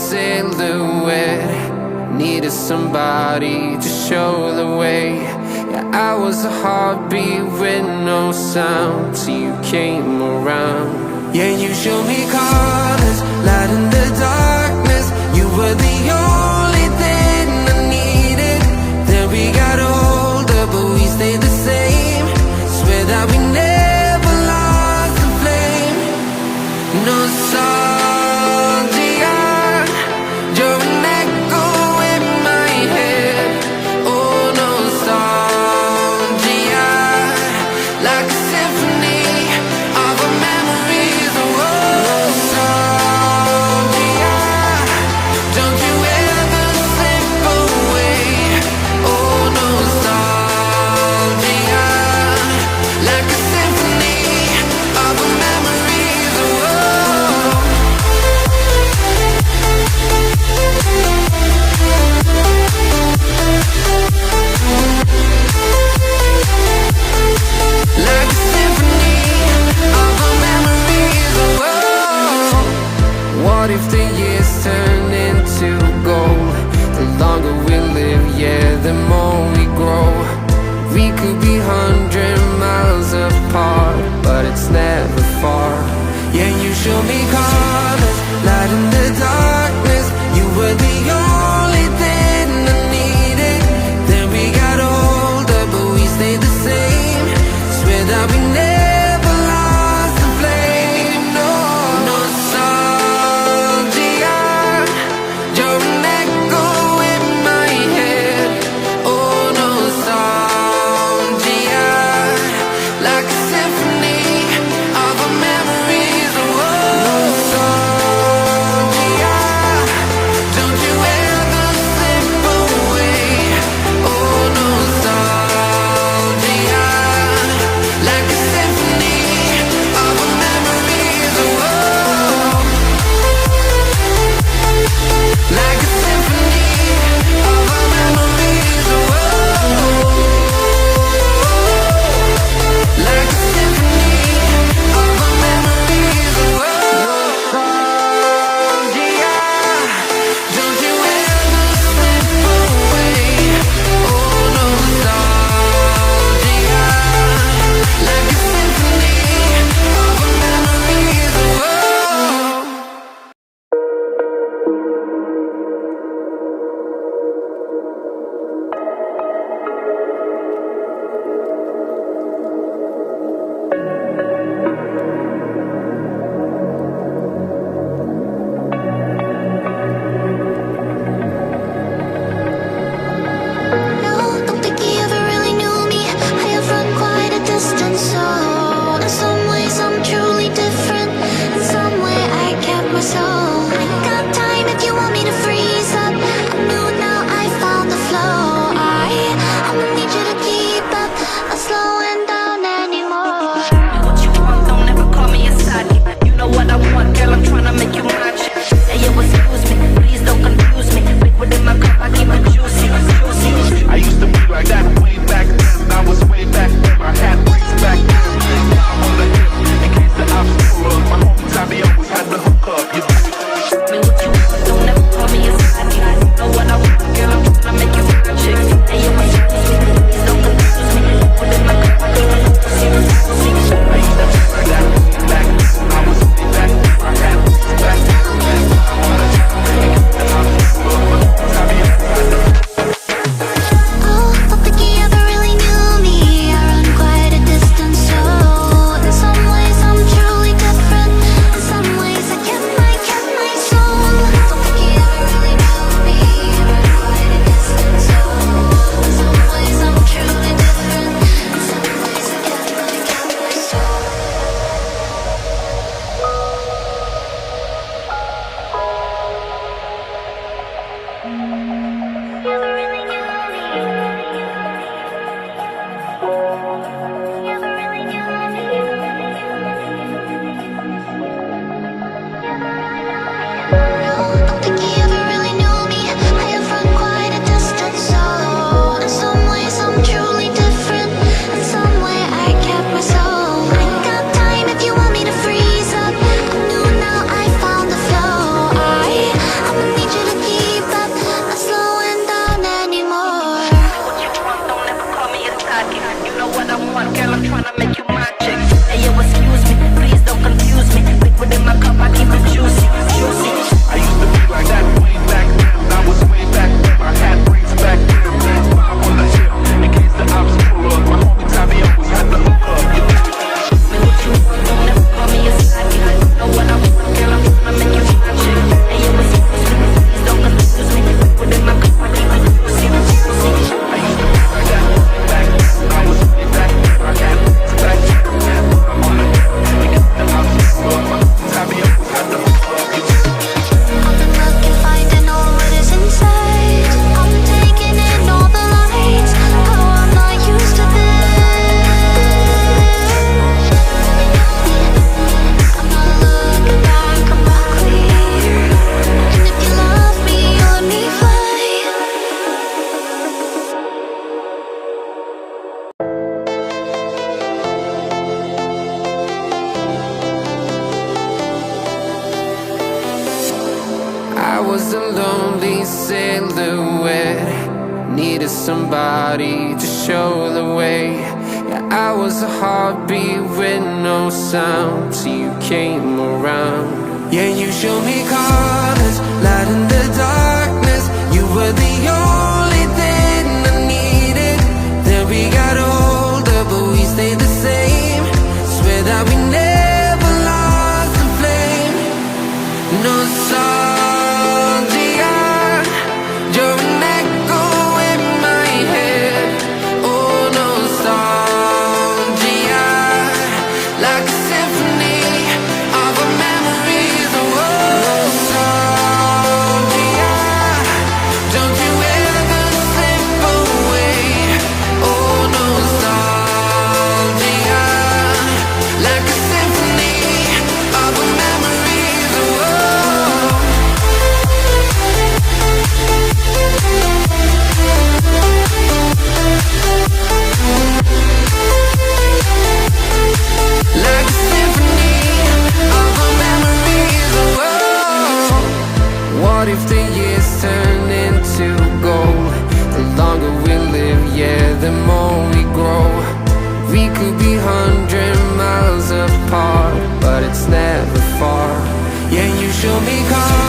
silhouette. Needed somebody to show the way. Yeah, I was a heartbeat with no sound till you came around. Yeah, you showed me colors, light in the darkness. You were the only thing I needed. Then we got older, but we stayed the same. Swear that we never lost the flame. Nostalgia, you're an echo in my head. Oh, nostalgia, like a symphony of our memories. Oh, nostalgia, don't you ever tryna make you my chick. Hey yo, excuse me, please don't confuse me. Liquid in my cup, I keep it juicy, juicy. I used to be like that way back then. I was way back then. I had braids back then. Bands pop on the hip. In case the ops pull up, my homie Tommy always had the hook up. You dig it? Man, what you want? Don't never call me a side chick. Know what I want, girl? I'm tryna make you my chick. Hey yo, excuse me, please don't confuse me. Liquid in my cup, I keep it juicy, juicy. I used to be like that way back then. I was way back then. I had braids back then. Bands pop on the hip. In case the ops pull up, my homie Tommy always had the hook up. You dig it? I've been looking, finding all what is inside. I'm taking in all the lights. Oh, I'm not used to this. I'm not looking back, I'm not clear. And if you love me, you let me fly. I was a lonely silhouette, needed somebody to show the way. Yeah, I was a heartbeat with no sound till you came around. Yeah, you showed me colors, light in the darkness. You were the only thing I needed. Then we got older, but we stayed the same. Swear that we never lost the flame. Nostalgia, you're an echo in my head. Oh, nostalgia, like a symphony of our memories. Oh, nostalgia, don't you ever slip away. Oh, nostalgia, like a symphony of our memories. Oh, like a symphony of our memories. Oh, what if the years turn into gold? The longer we live, yeah, the more we grow. We could be 100 miles apart, but it's never far. Yeah, you show me colors.